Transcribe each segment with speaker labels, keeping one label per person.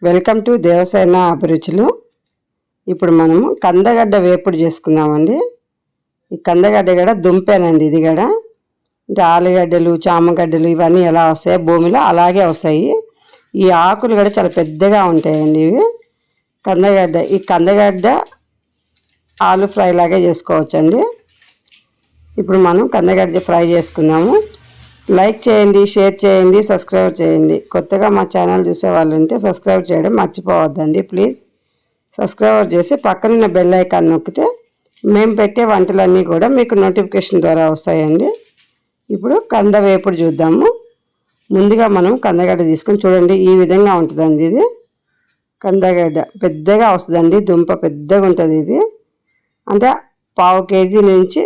Speaker 1: Welcome to Devasena అభిరుచులు. ఇప్పుడు మనము కందగడ్డ వేపుడు చేసుకుందామండి. ఈ కందగడ్డ కూడా దుంపేనండి. ఇది కూడా అంటే ఆలుగడ్డలు చామగడ్డలు ఇవన్నీ ఎలా వస్తాయో భూమిలో అలాగే వస్తాయి. ఈ ఆకులు కూడా చాలా పెద్దగా ఉంటాయండి. ఇవి కందగడ్డ, ఈ కందగడ్డ ఆలు ఫ్రై లాగే చేసుకోవచ్చండి. ఇప్పుడు మనం కందగడ్డ ఫ్రై చేసుకున్నాము. లైక్ చేయండి, షేర్ చేయండి, సబ్స్క్రైబ్ చేయండి. కొత్తగా మా ఛానల్ చూసే వాళ్ళు ఉంటే సబ్స్క్రైబ్ చేయడం మర్చిపోవద్దండి ప్లీజ్. సబ్స్క్రైబ్ చేసి పక్కనున్న బెల్ ఐకాన్ నొక్కితే మేము పెట్టే వంటలన్నీ కూడా మీకు నోటిఫికేషన్ ద్వారా వస్తాయండి. ఇప్పుడు కంద వేపుడు చూద్దాము. ముందుగా మనం కందగడ్డ తీసుకొని చూడండి, ఈ విధంగా ఉంటుందండి. ఇది కందగడ్డ పెద్దగా వస్తుందండి, దుంప పెద్దగా ఉంటుంది. ఇది అంటే పావు కేజీ నుంచి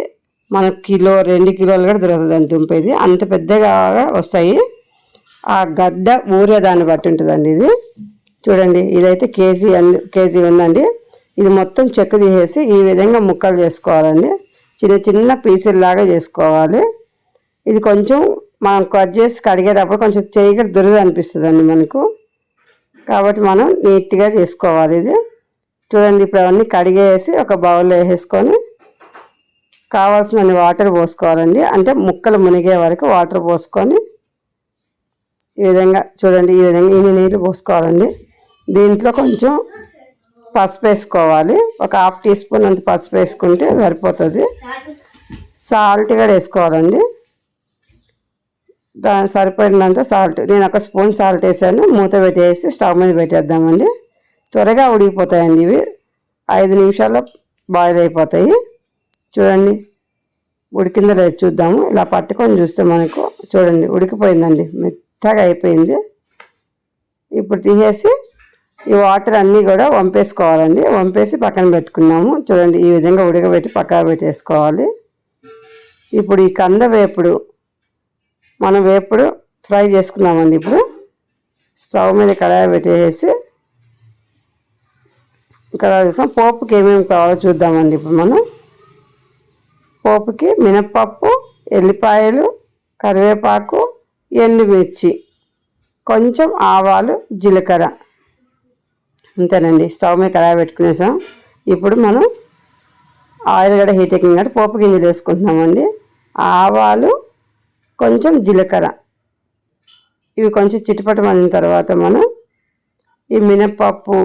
Speaker 1: మనకు కిలో 2 కిలోలు కూడా దొరుకుతుందండి దుంప. ఇది అంత పెద్దగా వస్తాయి. ఆ గడ్డ ఊరేదాన్ని బట్టి ఉంటుందండి. ఇది చూడండి, ఇదైతే కేజీ ఉందండి. ఇది మొత్తం చెక్కు తీసేసి ఈ విధంగా ముక్కలు చేసుకోవాలండి. చిన్న చిన్న పీసుల్లాగా చేసుకోవాలి. ఇది కొంచెం మనం కట్ చేసి కడిగేటప్పుడు కొంచెం చేయగా దురద అనిపిస్తుందండి మనకు, కాబట్టి మనం నీట్గా చేసుకోవాలి. ఇది చూడండి, ఇప్పుడు అవన్నీ కడిగేసి ఒక బౌల్లో వేసేసుకొని కావాల్సిన వాటర్ పోసుకోవాలండి. అంటే ముక్కలు మునిగే వరకు వాటర్ పోసుకొని ఈ విధంగా చూడండి, ఈ విధంగా ఇన్ని నీళ్ళు పోసుకోవాలండి. దీంట్లో కొంచెం పసుపు వేసుకోవాలి. ఒక 1/2 టీ స్పూన్ అంత పసుపు వేసుకుంటే సరిపోతుంది. సాల్ట్ కూడా వేసుకోవాలండి, దానికి సరిపడినంత సాల్ట్. నేను 1 స్పూన్ సాల్ట్ వేసాను. మూత పెట్టేసి స్టవ్ మీద పెట్టేద్దామండి. త్వరగా ఉడికిపోతాయండి. ఇవి 5 నిమిషాల్లో బాయిల్ అయిపోతాయి. చూడండి, ఉడికిందో లేదు చూద్దాము. ఇలా పట్టుకొని చూస్తే మనకు చూడండి ఉడికిపోయిందండి, మెత్తగా అయిపోయింది. ఇప్పుడు తీసేసి ఈ వాటర్ అన్నీ కూడా వంపేసుకోవాలండి. వంపేసి పక్కన పెట్టుకున్నాము. చూడండి, ఈ విధంగా ఉడకబెట్టి పక్కన పెట్టేసుకోవాలి. ఇప్పుడు ఈ కంద వేపుడు మనం వేపుడు ఫ్రై చేసుకున్నామండి. ఇప్పుడు స్టవ్ మీద కడాయి పెట్టేసి కడాయి వేసుకొని పోపుకి ఏమేమి కావాలో చూద్దామండి. ఇప్పుడు మనం పోపుకి మినప్పప్పు, ఎల్లిపాయలు, కరివేపాకు, ఎండుమిర్చి, కొంచెం ఆవాలు, జీలకర్ర, అంతేనండి. స్టవ్ మీద కడాయి పెట్టుకునేసాం. ఇప్పుడు మనం ఆయిల్ కూడా హీట్ ఎక్కింది కాబట్టి పోపు గింజలు వేసుకుంటున్నామండి. ఆవాలు, కొంచెం జీలకర్ర, ఇవి కొంచెం చిటపటమన్న తర్వాత మనం ఈ మినప్పప్పు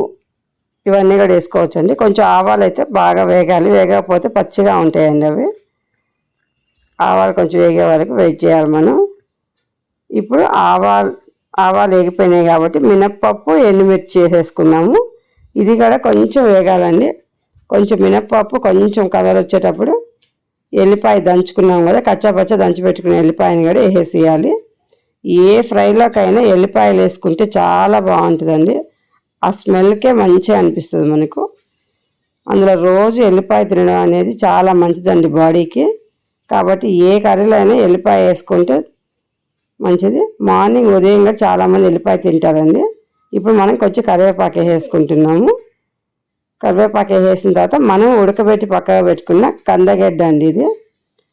Speaker 1: ఇవన్నీ కూడా వేసుకోవచ్చండి. కొంచెం ఆవాలు అయితే బాగా వేగాలి, వేగకపోతే పచ్చిగా ఉంటాయండి అవి. ఆవాలు కొంచెం వేగే వరకు వెయిట్ చేయాలి మనం. ఇప్పుడు ఆవాలు వేగిపోయినాయి కాబట్టి మినప్పప్పు, ఎండుమిర్చి వేసేసుకున్నాము. ఇది కూడా కొంచెం వేగాలండి. కొంచెం మినప్పప్పు కొంచెం కలర్ వచ్చేటప్పుడు ఎల్లిపాయ దంచుకున్నాం కదా, కచ్చాపచ్చ దంచి పెట్టుకున్న ఎల్లిపాయని కూడా వేసేసేయాలి. ఏ ఫ్రైలోకైనా ఎల్లిపాయలు వేసుకుంటే చాలా బాగుంటుందండి. ఆ స్మెల్కే మంచిగా అనిపిస్తుంది మనకు. అందులో రోజు ఎల్లిపాయ తినడం అనేది చాలా మంచిదండి బాడీకి. కాబట్టి ఏ కర్రీలో అయినా ఎల్లిపాయ వేసుకుంటే మంచిది. మార్నింగ్ ఉదయంగా చాలామంది ఎల్లిపాయ తింటారండి. ఇప్పుడు మనం కొంచెం కరివేపాకు వేసుకుంటున్నాము. కరివేపాకు వేసిన తర్వాత మనం ఉడకబెట్టి పక్కగా పెట్టుకున్న కందగడ్డ అండి.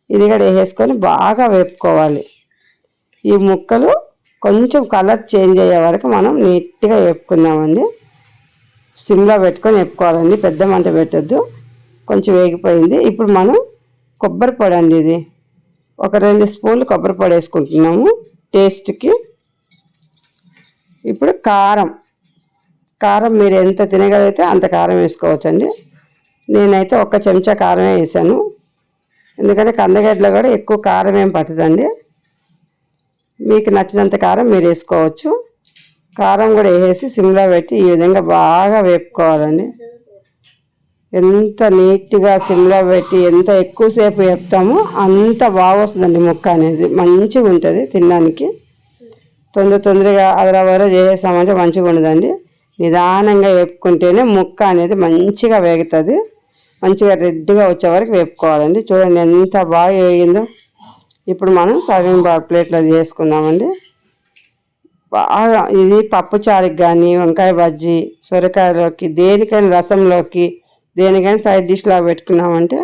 Speaker 1: ఇది కూడా వేసుకొని బాగా వేపుకోవాలి. ఈ ముక్కలు కొంచెం కలర్ చేంజ్ అయ్యే వరకు మనం నీట్గా వేపుకుందామండి. సిమ్లో పెట్టుకొని వేపుకోవాలండి, పెద్ద మంట పెట్టద్దు. కొంచెం వేగిపోయింది. ఇప్పుడు మనం కొబ్బరి పొడి అండి. ఇది ఒక 2 స్పూన్లు కొబ్బరి పొడి వేసుకుంటున్నాము టేస్ట్కి. ఇప్పుడు కారం మీరు ఎంత తినగలిగితే అంత కారం వేసుకోవచ్చండి. నేనైతే 1 చెంచా కారమే వేసాను, ఎందుకంటే కందగడ్డలో కూడా ఎక్కువ కారం ఏం పట్టదండి. మీకు నచ్చినంత కారం మీరు వేసుకోవచ్చు. కారం కూడా వేసి సిమ్లో పెట్టి ఈ విధంగా బాగా వేపుకోవాలండి. ఎంత నీట్గా సిమ్లో పెట్టి ఎంత ఎక్కువసేపు వేపుతామో అంత బాగా వస్తుందండి ముక్క అనేది, మంచిగా ఉంటుంది తినడానికి. తొందరగా అదరవర చేసేసామంటే మంచిగా ఉండదండి. నిదానంగా వేపుకుంటేనే ముక్క అనేది మంచిగా వేగుతుంది. మంచిగా రెడ్గా వచ్చే వరకు వేపుకోవాలండి. చూడండి ఎంత బాగా వేగిందో. ఇప్పుడు మనం సర్వింగ్ ప్లేట్లో చేసుకుందామండి. బాగా ఇది పప్పుచారుకి కానీ, వంకాయ బజ్జీ, సొరకాయలోకి, దేనికైనా రసంలోకి, దేనికైనా సైడ్ డిష్ లాగా పెట్టుకున్నామంటే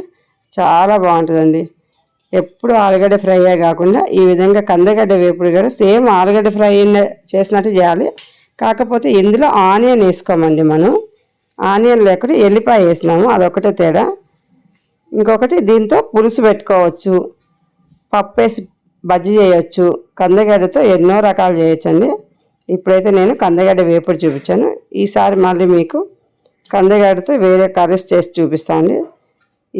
Speaker 1: చాలా బాగుంటుందండి. ఎప్పుడు ఆలుగడ్డ ఫ్రైయే కాకుండా ఈ విధంగా కందగడ్డ వేపుడు కూడా సేమ్ ఆలుగడ్డ ఫ్రై చేసినట్టు చేయాలి, కాకపోతే ఇందులో ఆనియన్ వేసుకోమండి. మనం ఆనియన్ లేకుండా ఎల్లిపాయ వేసినాము, అదొకటే తేడా. ఇంకొకటి దీంతో పులుసు పెట్టుకోవచ్చు, పప్పు వేసి బజ్జీ చేయొచ్చు, కందగడ్డతో ఎన్నో రకాలు చేయొచ్చండి. ఇప్పుడైతే నేను కందగడ్డ వేపుడు చూపించాను. ఈసారి మళ్ళీ మీకు కందగడ్డతో వేరే కర్రీస్ చేసి చూపిస్తానండి.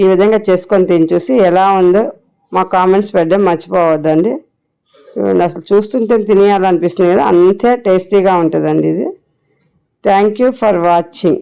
Speaker 1: ఈ విధంగా చేసుకొని తిని చూసి ఎలా ఉందో మా కామెంట్స్ పెట్టడం మర్చిపోవద్దండి. చూడండి, అసలు చూస్తుంటే తినేయాలనిపిస్తుంది కదా, అంతే టేస్టీగా ఉంటుందండి ఇది. Thank you for watching.